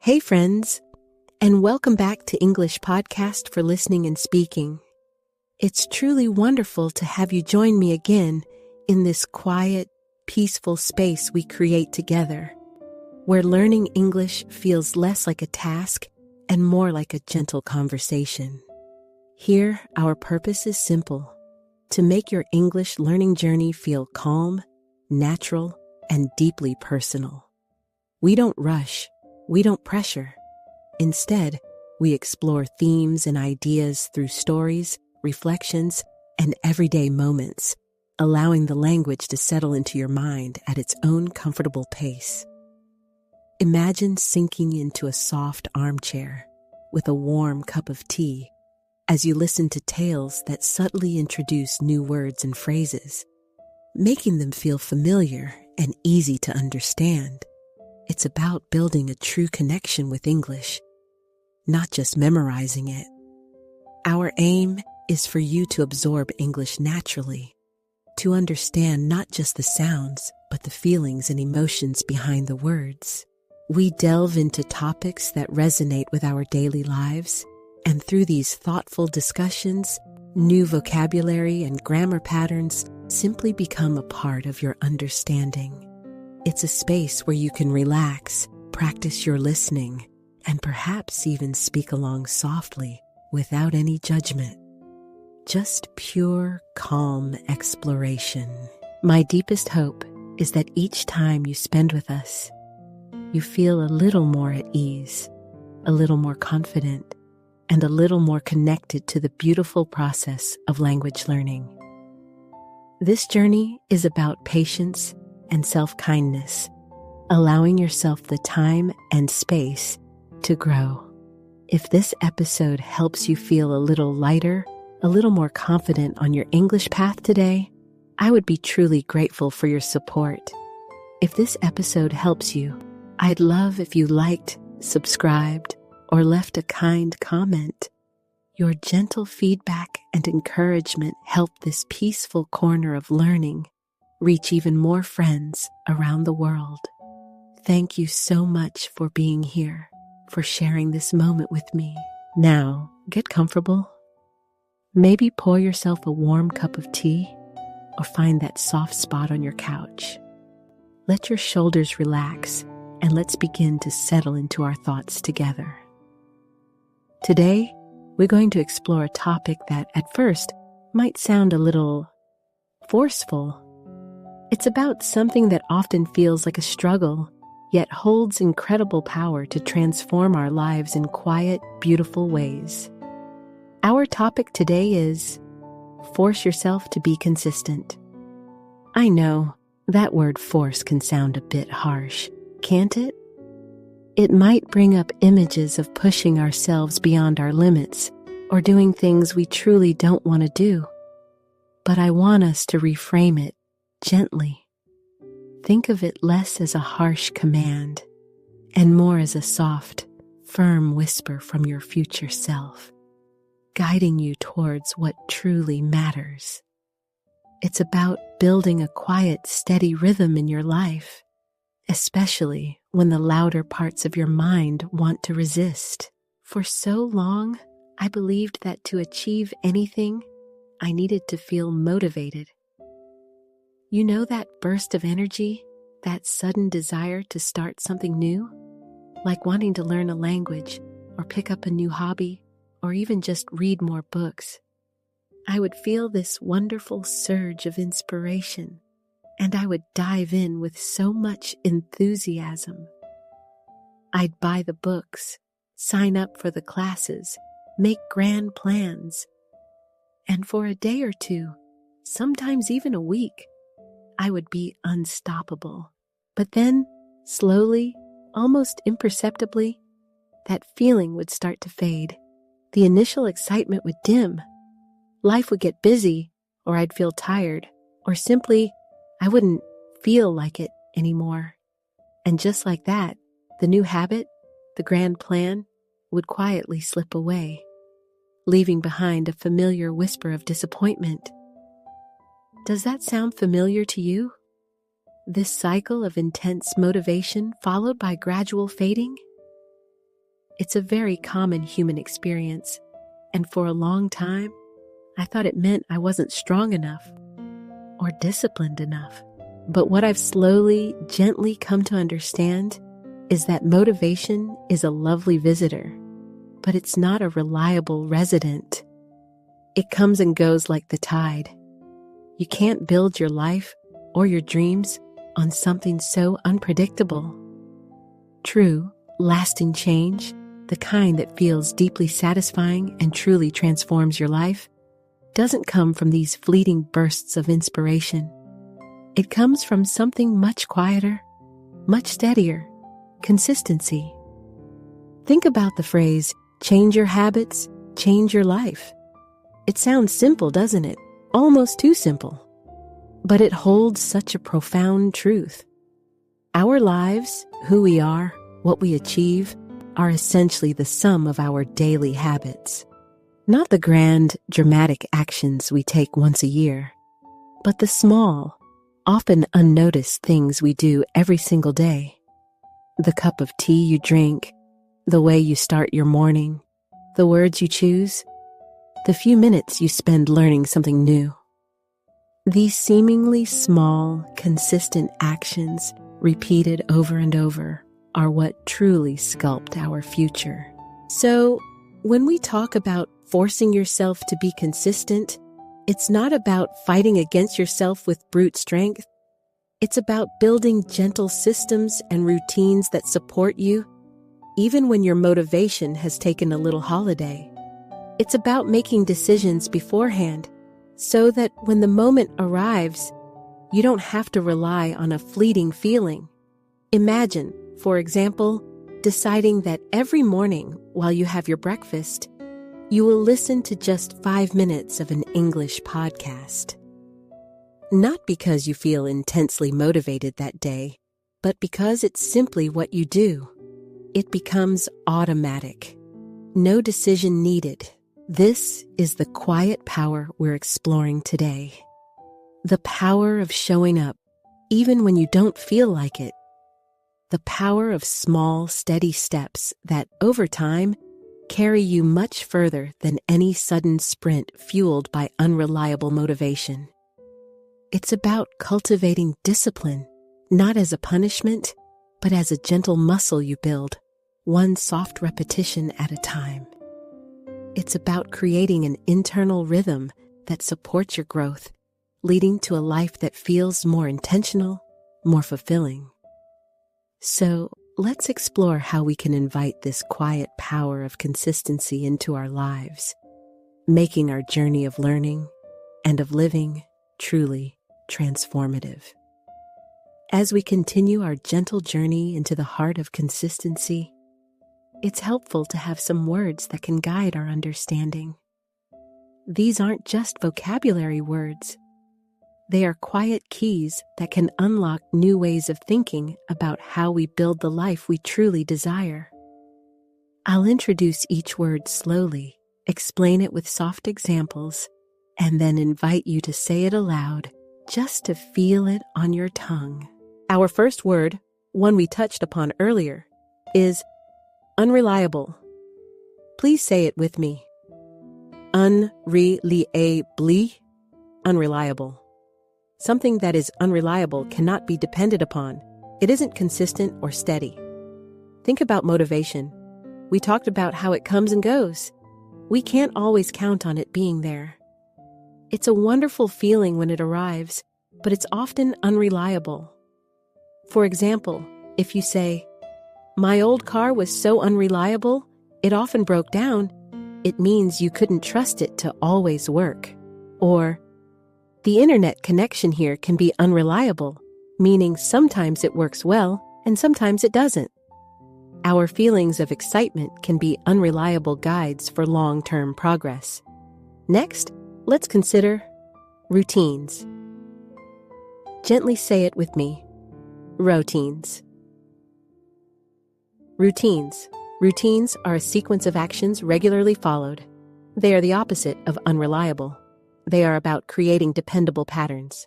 Hey friends, and welcome back to English Podcast for Listening and Speaking. It's truly wonderful to have you join me again in this quiet, peaceful space we create together, where learning English feels less like a task and more like a gentle conversation. Here, our purpose is simple: to make your English learning journey feel calm, natural, and deeply personal. We don't rush. We don't pressure. Instead, we explore themes and ideas through stories, reflections, and everyday moments, allowing the language to settle into your mind at its own comfortable pace. Imagine sinking into a soft armchair with a warm cup of tea as you listen to tales that subtly introduce new words and phrases, making them feel familiar and easy to understand. It's about building a true connection with English, not just memorizing it. Our aim is for you to absorb English naturally, to understand not just the sounds, but the feelings and emotions behind the words. We delve into topics that resonate with our daily lives, and through these thoughtful discussions, new vocabulary and grammar patterns simply become a part of your understanding. It's a space where you can relax, practice your listening, and perhaps even speak along softly without any judgment. Just pure, calm exploration. My deepest hope is that each time you spend with us, you feel a little more at ease, a little more confident, and a little more connected to the beautiful process of language learning. This journey is about patience and self-kindness, allowing yourself the time and space to grow. If this episode helps you feel a little lighter, a little more confident on your English path today, I would be truly grateful for your support. If this episode helps you, I'd love if you liked, subscribed, or left a kind comment. Your gentle feedback and encouragement help this peaceful corner of learning reach even more friends around the world. Thank you so much for being here, for sharing this moment with me. Now, get comfortable. Maybe pour yourself a warm cup of tea or find that soft spot on your couch. Let your shoulders relax and let's begin to settle into our thoughts together. Today, we're going to explore a topic that at first might sound a little forceful. It's about something that often feels like a struggle, yet holds incredible power to transform our lives in quiet, beautiful ways. Our topic today is force yourself to be consistent. I know that word force can sound a bit harsh, can't it? It might bring up images of pushing ourselves beyond our limits or doing things we truly don't want to do. But I want us to reframe it gently. Think of it less as a harsh command and more as a soft, firm whisper from your future self, guiding you towards what truly matters. It's about building a quiet, steady rhythm in your life, especially when the louder parts of your mind want to resist. For so long, I believed that to achieve anything, I needed to feel motivated. You know that burst of energy, that sudden desire to start something new? Like wanting to learn a language, or pick up a new hobby, or even just read more books. I would feel this wonderful surge of inspiration, and I would dive in with so much enthusiasm. I'd buy the books, sign up for the classes, make grand plans. And for a day or two, sometimes even a week, I would be unstoppable. But then, slowly, almost imperceptibly, that feeling would start to fade. The initial excitement would dim. Life would get busy, or I'd feel tired, or simply, I wouldn't feel like it anymore. And just like that, the new habit, the grand plan, would quietly slip away, leaving behind a familiar whisper of disappointment. Does that sound familiar to you? This cycle of intense motivation followed by gradual fading? It's a very common human experience, and for a long time, I thought it meant I wasn't strong enough or disciplined enough. But what I've slowly, gently come to understand is that motivation is a lovely visitor, but it's not a reliable resident. It comes and goes like the tide. You can't build your life or your dreams on something so unpredictable. True, lasting change, the kind that feels deeply satisfying and truly transforms your life, doesn't come from these fleeting bursts of inspiration. It comes from something much quieter, much steadier: consistency. Think about the phrase, change your habits, change your life. It sounds simple, doesn't it? Almost too simple. But it holds such a profound truth. Our lives, who we are, what we achieve, are essentially the sum of our daily habits. Not the grand, dramatic actions we take once a year, but the small, often unnoticed things we do every single day. The cup of tea you drink, the way you start your morning, the words you choose, the few minutes you spend learning something new. These seemingly small, consistent actions, repeated over and over, are what truly sculpt our future. So, when we talk about forcing yourself to be consistent, it's not about fighting against yourself with brute strength. It's about building gentle systems and routines that support you, even when your motivation has taken a little holiday. It's about making decisions beforehand, so that when the moment arrives, you don't have to rely on a fleeting feeling. Imagine, for example, deciding that every morning while you have your breakfast, you will listen to just 5 minutes of an English podcast. Not because you feel intensely motivated that day, but because it's simply what you do. It becomes automatic. No decision needed. This is the quiet power we're exploring today. The power of showing up, even when you don't feel like it. The power of small, steady steps that, over time, carry you much further than any sudden sprint fueled by unreliable motivation. It's about cultivating discipline, not as a punishment, but as a gentle muscle you build, one soft repetition at a time. It's about creating an internal rhythm that supports your growth, leading to a life that feels more intentional, more fulfilling. So, let's explore how we can invite this quiet power of consistency into our lives, making our journey of learning and of living truly transformative. As we continue our gentle journey into the heart of consistency, it's helpful to have some words that can guide our understanding. These aren't just vocabulary words. They are quiet keys that can unlock new ways of thinking about how we build the life we truly desire. I'll introduce each word slowly, explain it with soft examples, and then invite you to say it aloud just to feel it on your tongue. Our first word, one we touched upon earlier, is unreliable. Please say it with me. Unreliable. Unreliable. Something that is unreliable cannot be depended upon. It isn't consistent or steady. Think about motivation. We talked about how it comes and goes. We can't always count on it being there. It's a wonderful feeling when it arrives, but it's often unreliable. For example, if you say, "My old car was so unreliable, it often broke down," it means you couldn't trust it to always work. Or, "The internet connection here can be unreliable," meaning sometimes it works well and sometimes it doesn't. Our feelings of excitement can be unreliable guides for long-term progress. Next, let's consider routines. Gently say it with me. Routines. Routines. Routines are a sequence of actions regularly followed. They are the opposite of unreliable. They are about creating dependable patterns.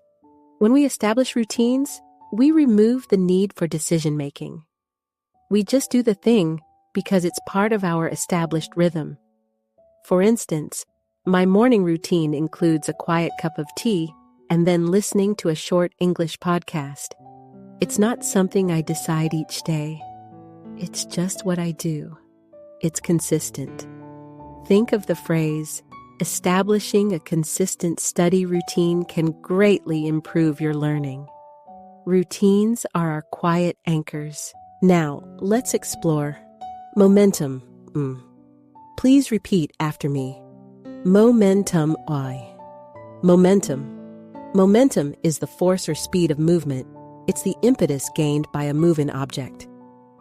When we establish routines, we remove the need for decision-making. We just do the thing because it's part of our established rhythm. For instance, my morning routine includes a quiet cup of tea and then listening to a short English podcast. It's not something I decide each day. It's just what I do. It's consistent. Think of the phrase, establishing a consistent study routine can greatly improve your learning. Routines are our quiet anchors. Now, let's explore momentum. Please repeat after me. Momentum. Momentum. Momentum is the force or speed of movement. It's the impetus gained by a moving object.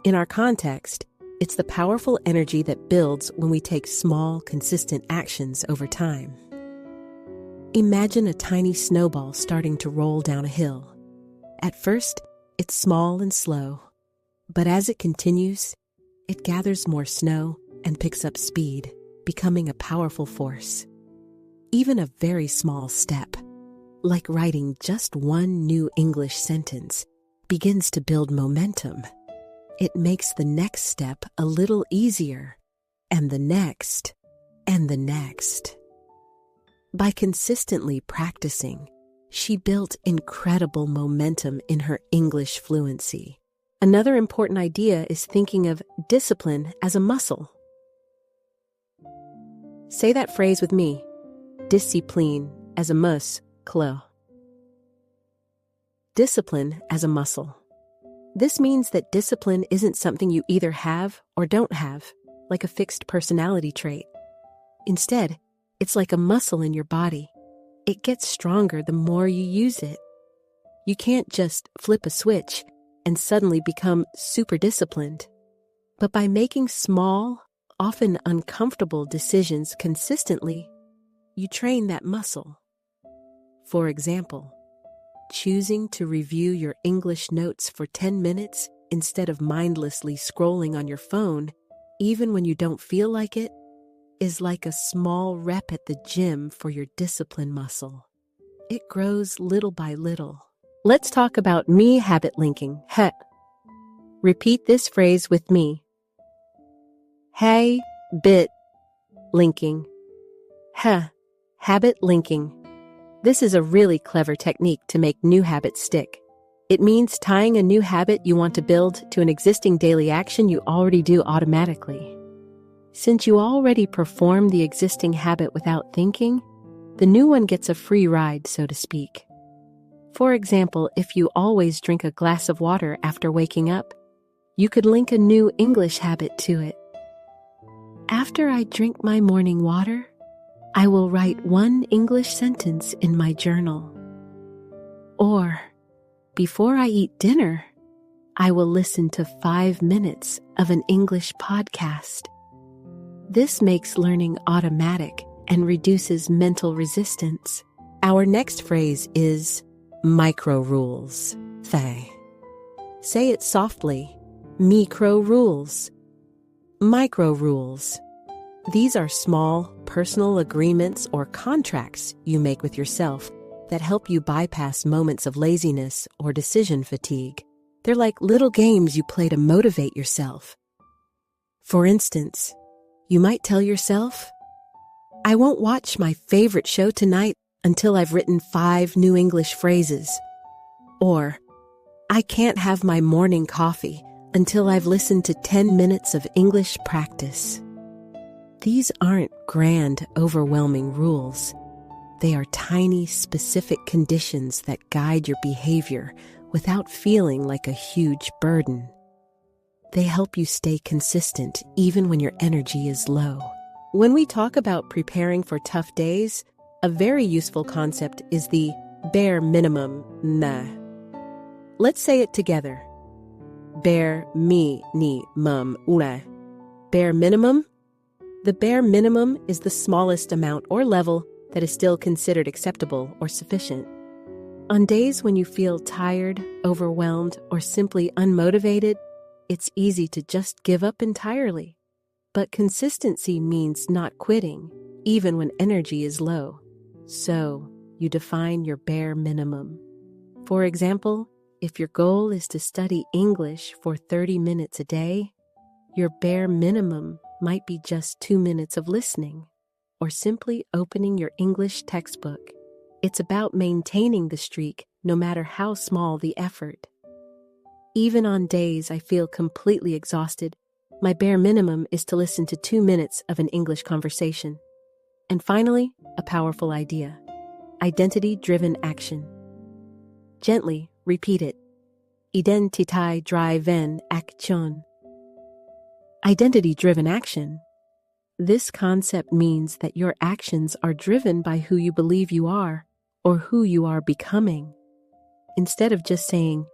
In our context, it's the powerful energy that builds when we take small, consistent actions over time. Imagine a tiny snowball starting to roll down a hill. At first, it's small and slow, but as it continues, it gathers more snow and picks up speed, becoming a powerful force. Even a very small step, like writing just one new English sentence, begins to build momentum. It makes the next step a little easier, and the next, and the next. By consistently practicing, she built incredible momentum in her English fluency. Another important idea is thinking of discipline as a muscle. Say that phrase with me. Discipline as a muscle. Discipline as a muscle. This means that discipline isn't something you either have or don't have, like a fixed personality trait. Instead, it's like a muscle in your body. It gets stronger the more you use it. You can't just flip a switch and suddenly become super disciplined. But by making small, often uncomfortable decisions consistently, you train that muscle. For example, choosing to review your English notes for 10 minutes instead of mindlessly scrolling on your phone, even when you don't feel like it, is like a small rep at the gym for your discipline muscle. It grows little by little. Let's talk about me habit linking. Repeat this phrase with me. Hey, bit linking. Habit linking. This is a really clever technique to make new habits stick. It means tying a new habit you want to build to an existing daily action you already do automatically. Since you already perform the existing habit without thinking, the new one gets a free ride, so to speak. For example, if you always drink a glass of water after waking up, you could link a new English habit to it. After I drink my morning water, I will write one English sentence in my journal. Or, before I eat dinner, I will listen to 5 minutes of an English podcast. This makes learning automatic and reduces mental resistance. Our next phrase is micro rules. Say it softly. Micro rules. Micro rules. These are small, personal agreements or contracts you make with yourself that help you bypass moments of laziness or decision fatigue. They're like little games you play to motivate yourself. For instance, you might tell yourself, I won't watch my favorite show tonight until I've written 5 new English phrases. Or, I can't have my morning coffee until I've listened to 10 minutes of English practice. These aren't grand, overwhelming rules. They are tiny, specific conditions that guide your behavior without feeling like a huge burden. They help you stay consistent even when your energy is low. When we talk about preparing for tough days, a very useful concept is the bare minimum. Let's say it together. Bare minimum. Bare minimum. The bare minimum is the smallest amount or level that is still considered acceptable or sufficient. On days when you feel tired, overwhelmed, or simply unmotivated, it's easy to just give up entirely. But consistency means not quitting, even when energy is low. So, you define your bare minimum. For example, if your goal is to study English for 30 minutes a day, Your bare minimum might be just 2 minutes of listening, or simply opening your English textbook. It's about maintaining the streak, no matter how small the effort. Even on days I feel completely exhausted, my bare minimum is to listen to 2 minutes of an English conversation. And finally, a powerful idea: identity-driven action. Gently repeat it. Identity-driven action. Identity-driven action. This concept means that your actions are driven by who you believe you are or who you are becoming. Instead of just saying,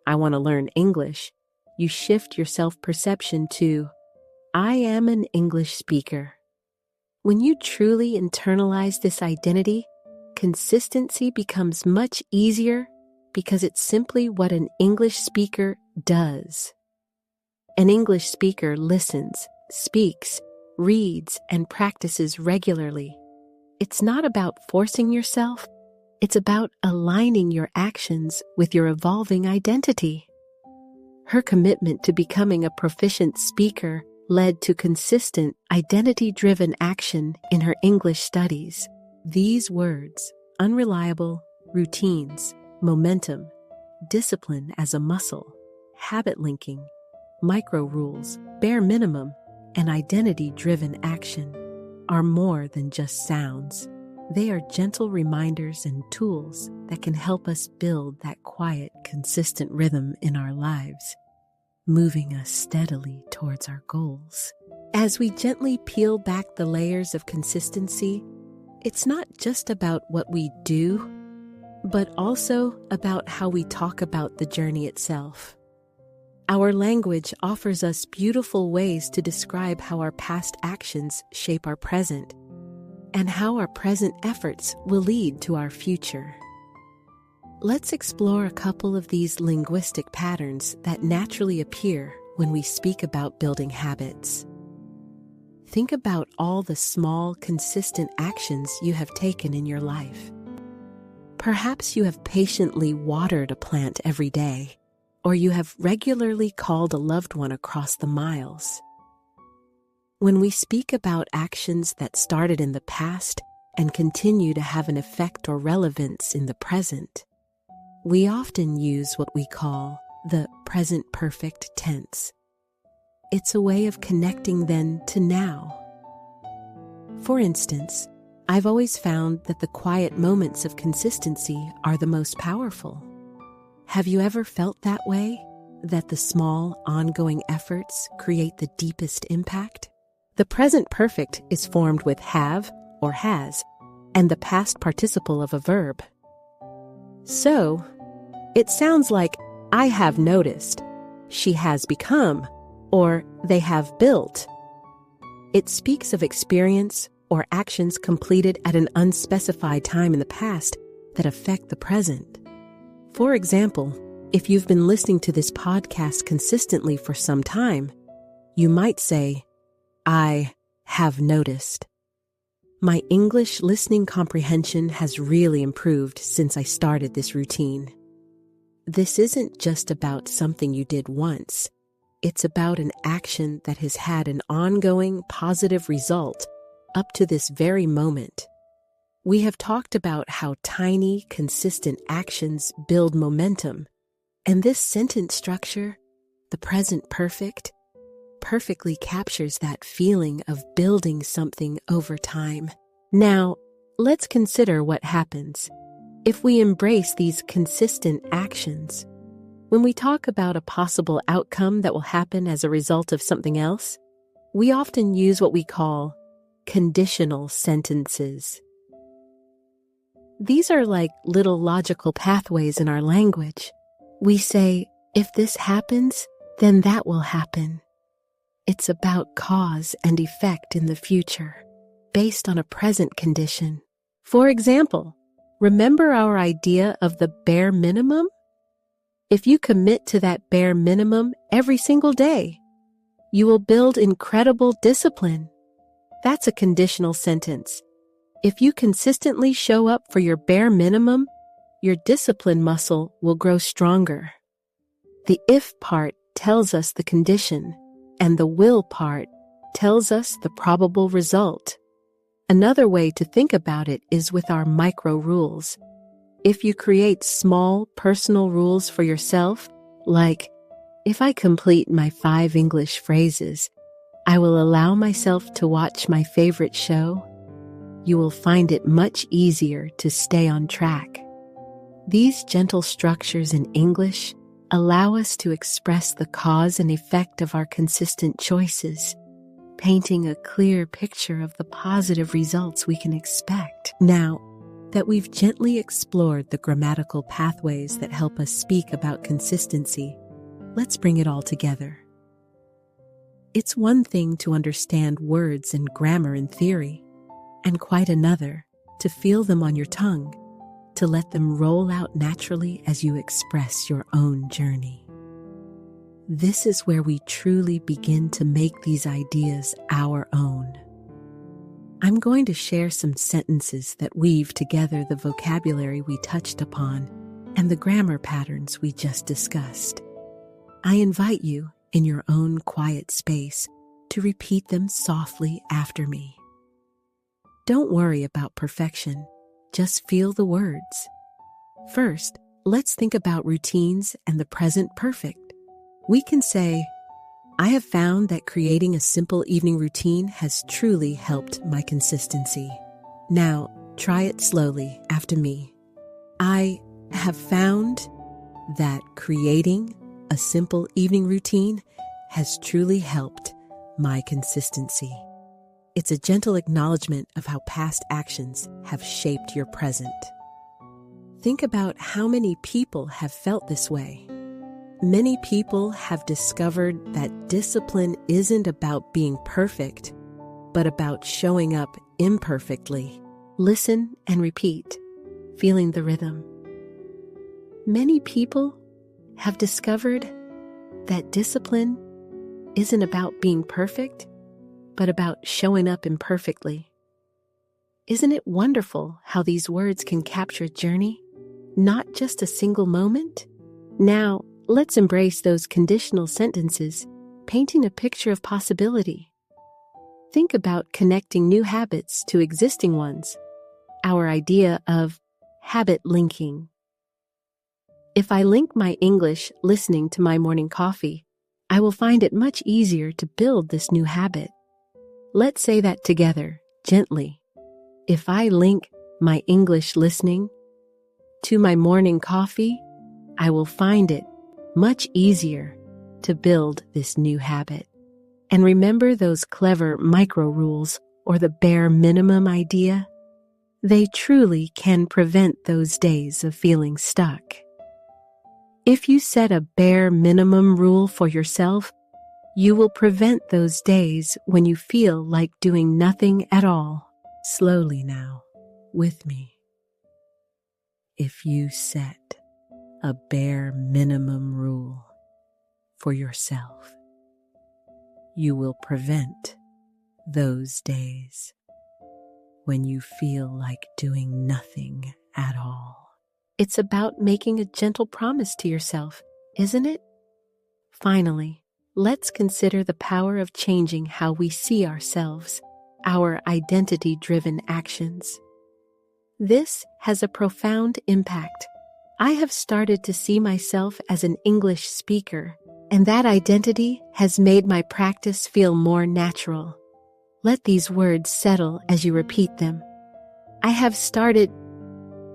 "I want to learn English," you shift your self-perception to, "I am an English speaker." When you truly internalize this identity, consistency becomes much easier because it's simply what an English speaker does. An English speaker listens, speaks, reads, and practices regularly. It's not about forcing yourself, it's about aligning your actions with your evolving identity. Her commitment to becoming a proficient speaker led to consistent, identity-driven action in her English studies. These words, unreliable, routines, momentum, discipline as a muscle, habit linking, micro rules, bare minimum, and identity-driven action, are more than just sounds. They are gentle reminders and tools that can help us build that quiet, consistent rhythm in our lives, moving us steadily towards our goals. As we gently peel back the layers of consistency, it's not just about what we do, but also about how we talk about the journey itself. Our language offers us beautiful ways to describe how our past actions shape our present, and how our present efforts will lead to our future. Let's explore a couple of these linguistic patterns that naturally appear when we speak about building habits. Think about all the small, consistent actions you have taken in your life. Perhaps you have patiently watered a plant every day, or you have regularly called a loved one across the miles. When we speak about actions that started in the past and continue to have an effect or relevance in the present, we often use what we call the present perfect tense. It's a way of connecting then to now. For instance, I've always found that the quiet moments of consistency are the most powerful. Have you ever felt that way? That the small, ongoing efforts create the deepest impact? The present perfect is formed with have or has and the past participle of a verb. So, it sounds like I have noticed, she has become, or they have built. It speaks of experience or actions completed at an unspecified time in the past that affect the present. For example, if you've been listening to this podcast consistently for some time, you might say, I have noticed. My English listening comprehension has really improved since I started this routine. This isn't just about something you did once. It's about an action that has had an ongoing positive result up to this very moment. We have talked about how tiny, consistent actions build momentum, and this sentence structure, the present perfect, perfectly captures that feeling of building something over time. Now, let's consider what happens if we embrace these consistent actions. When we talk about a possible outcome that will happen as a result of something else, we often use what we call conditional sentences. These are like little logical pathways in our language. We say, if this happens, then that will happen. It's about cause and effect in the future, based on a present condition. For example, remember our idea of the bare minimum? If you commit to that bare minimum every single day, you will build incredible discipline. That's a conditional sentence. If you consistently show up for your bare minimum, your discipline muscle will grow stronger. The if part tells us the condition. and the will part tells us the probable result. Another way to think about it is with our micro rules. If you create small personal rules for yourself, like, if I complete my 5 English phrases, I will allow myself to watch my favorite show, you will find it much easier to stay on track. These gentle structures in English allow us to express the cause and effect of our consistent choices, painting a clear picture of the positive results we can expect. Now that we've gently explored the grammatical pathways that help us speak about consistency, let's bring it all together. It's one thing to understand words and grammar in theory, and quite another to feel them on your tongue, to let them roll out naturally as you express your own journey. This is where we truly begin to make these ideas our own. I'm going to share some sentences that weave together the vocabulary we touched upon and the grammar patterns we just discussed. I invite you, in your own quiet space, to repeat them softly after me. Don't worry about perfection. Just feel the words. First, let's think about routines and the present perfect. We can say, I have found that creating a simple evening routine has truly helped my consistency. Now, try it slowly after me. I have found that creating a simple evening routine has truly helped my consistency. It's a gentle acknowledgement of how past actions have shaped your present. Think about how many people have felt this way. Many people have discovered that discipline isn't about being perfect, but about showing up imperfectly. Listen and repeat, feeling the rhythm. Many people have discovered that discipline isn't about being perfect, but about showing up imperfectly. Isn't it wonderful how these words can capture a journey, not just a single moment? Now, let's embrace those conditional sentences, painting a picture of possibility. Think about connecting new habits to existing ones, our idea of habit linking. If I link my English listening to my morning coffee, I will find it much easier to build this new habit. Let's say that together, gently. If I link my English listening to my morning coffee, I will find it much easier to build this new habit. And remember those clever micro rules or the bare minimum idea? They truly can prevent those days of feeling stuck. If you set a bare minimum rule for yourself, you will prevent those days when you feel like doing nothing at all. Slowly now, with me. If you set a bare minimum rule for yourself, you will prevent those days when you feel like doing nothing at all. It's about making a gentle promise to yourself, isn't it? Finally, let's consider the power of changing how we see ourselves, our identity-driven actions. This has a profound impact. I have started to see myself as an English speaker, and that identity has made my practice feel more natural. Let these words settle as you repeat them. I have started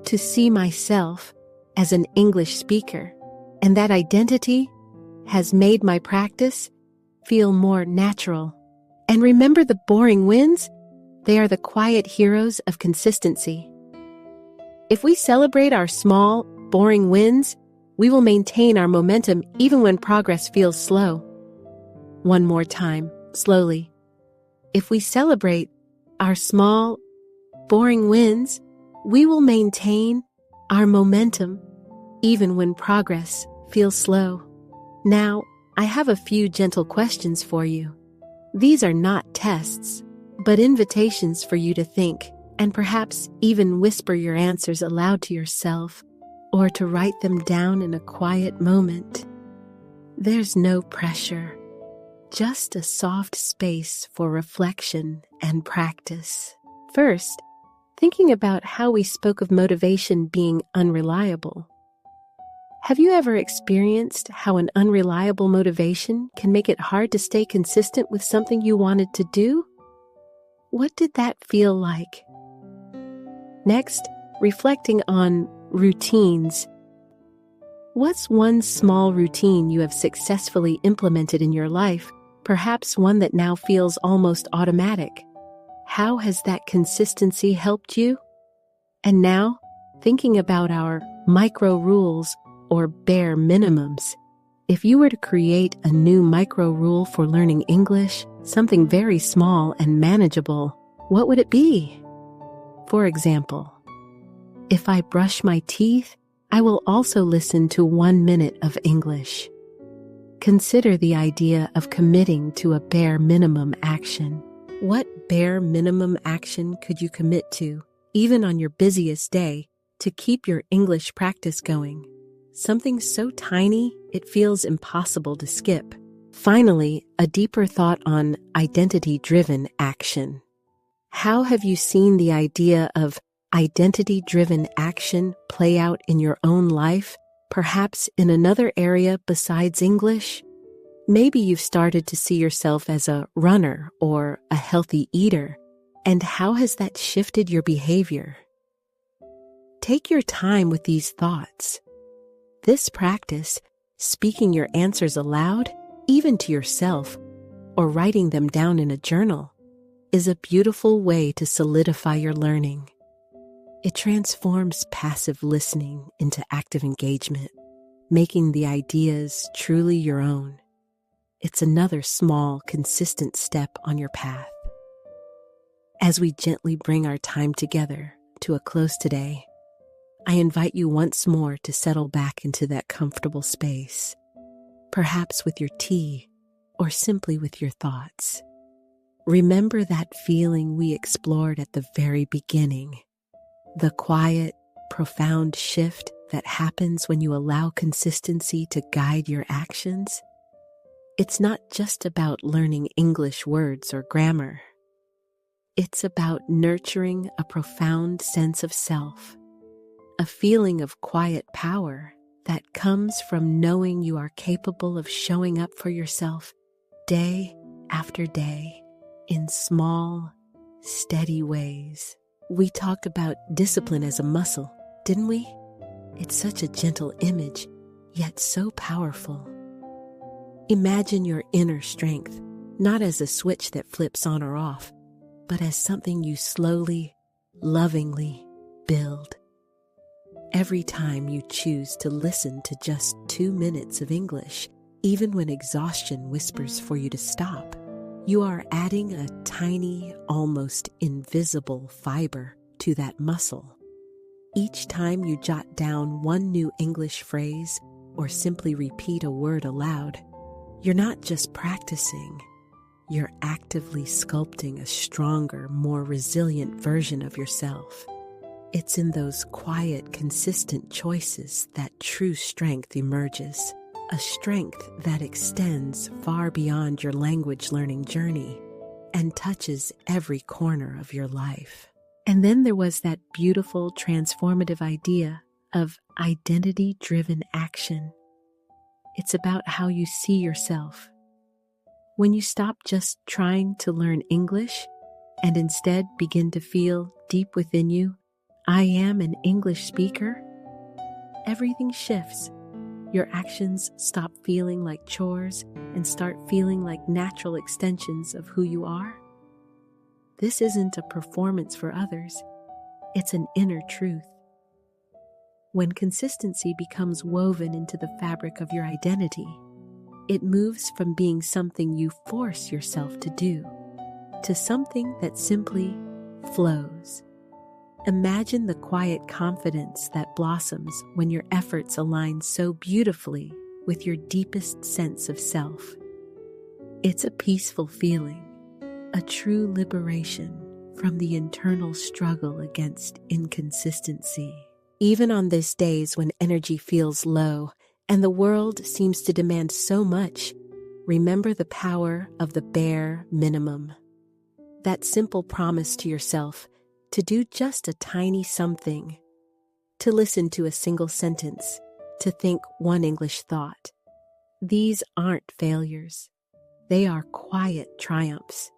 to see myself as an English speaker, and that identity has made my practice feel more natural. And remember the boring wins? They are the quiet heroes of consistency. If we celebrate our small, boring wins, we will maintain our momentum even when progress feels slow. One more time, slowly. If we celebrate our small, boring wins, we will maintain our momentum even when progress feels slow. Now, I have a few gentle questions for you. These are not tests, but invitations for you to think and perhaps even whisper your answers aloud to yourself or to write them down in a quiet moment. There's no pressure, just a soft space for reflection and practice. First, thinking about how we spoke of motivation being unreliable. Have you ever experienced how an unreliable motivation can make it hard to stay consistent with something you wanted to do? What did that feel like? Next, reflecting on routines. What's one small routine you have successfully implemented in your life, perhaps one that now feels almost automatic? How has that consistency helped you? And now, thinking about our micro rules or bare minimums. If you were to create a new micro rule for learning English, something very small and manageable, what would it be? For example, if I brush my teeth, I will also listen to 1 minute of English. Consider the idea of committing to a bare minimum action. What bare minimum action could you commit to, even on your busiest day, to keep your English practice going? Something so tiny, it feels impossible to skip. Finally, a deeper thought on identity-driven action. How have you seen the idea of identity-driven action play out in your own life, perhaps in another area besides English? Maybe you've started to see yourself as a runner or a healthy eater, and how has that shifted your behavior? Take your time with these thoughts. This practice, speaking your answers aloud, even to yourself, or writing them down in a journal, is a beautiful way to solidify your learning. It transforms passive listening into active engagement, making the ideas truly your own. It's another small, consistent step on your path. As we gently bring our time together to a close today, I invite you once more to settle back into that comfortable space, perhaps with your tea or simply with your thoughts. Remember that feeling we explored at the very beginning, the quiet, profound shift that happens when you allow consistency to guide your actions. It's not just about learning English words or grammar. It's about nurturing a profound sense of self, a feeling of quiet power that comes from knowing you are capable of showing up for yourself day after day in small, steady ways. We talked about discipline as a muscle, didn't we? It's such a gentle image, yet so powerful. Imagine your inner strength, not as a switch that flips on or off, but as something you slowly, lovingly build. Every time you choose to listen to just 2 minutes of English, even when exhaustion whispers for you to stop, you are adding a tiny, almost invisible fiber to that muscle. Each time you jot down one new English phrase or simply repeat a word aloud, you're not just practicing, you're actively sculpting a stronger, more resilient version of yourself. It's in those quiet, consistent choices that true strength emerges, a strength that extends far beyond your language learning journey and touches every corner of your life. And then there was that beautiful, transformative idea of identity-driven action. It's about how you see yourself. When you stop just trying to learn English and instead begin to feel deep within you, I am an English speaker, everything shifts. Your actions stop feeling like chores and start feeling like natural extensions of who you are. This isn't a performance for others, it's an inner truth. When consistency becomes woven into the fabric of your identity, it moves from being something you force yourself to do to something that simply flows. Imagine the quiet confidence that blossoms when your efforts align so beautifully with your deepest sense of self. It's a peaceful feeling, a true liberation from the internal struggle against inconsistency. Even on those days when energy feels low and the world seems to demand so much, remember the power of the bare minimum. That simple promise to yourself to do just a tiny something, to listen to a single sentence, to think one English thought. These aren't failures. They are quiet triumphs.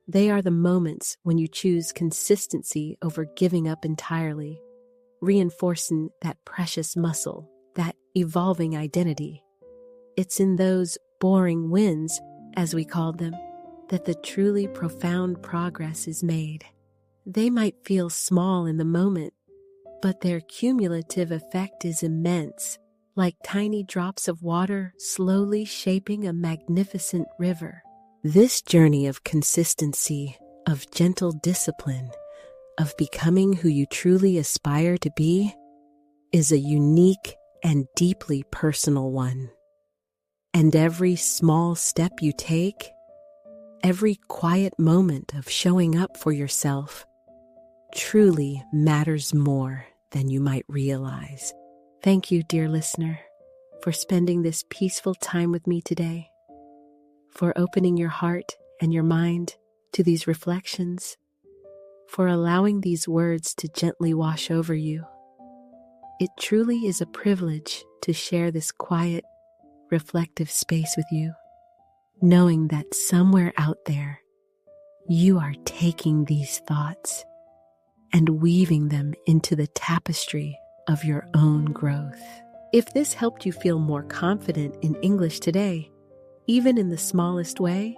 They are the moments when you choose consistency over giving up entirely, reinforcing that precious muscle, that evolving identity. It's in those boring wins, as we called them, that the truly profound progress is made. They might feel small in the moment, but their cumulative effect is immense, like tiny drops of water slowly shaping a magnificent river. This journey of consistency, of gentle discipline, of becoming who you truly aspire to be, is a unique and deeply personal one. And every small step you take, every quiet moment of showing up for yourself, truly matters more than you might realize. Thank you, dear listener, for spending this peaceful time with me today, for opening your heart and your mind to these reflections, for allowing these words to gently wash over you. It truly is a privilege to share this quiet, reflective space with you, knowing that somewhere out there, you are taking these thoughts and weaving them into the tapestry of your own growth. If this helped you feel more confident in English today, even in the smallest way,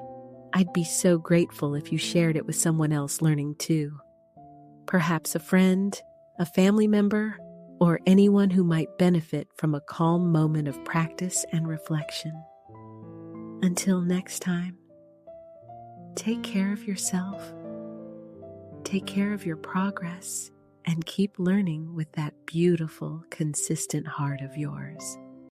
I'd be so grateful if you shared it with someone else learning too. Perhaps a friend, a family member, or anyone who might benefit from a calm moment of practice and reflection. Until next time, take care of yourself, take care of your progress, and keep learning with that beautiful, consistent heart of yours.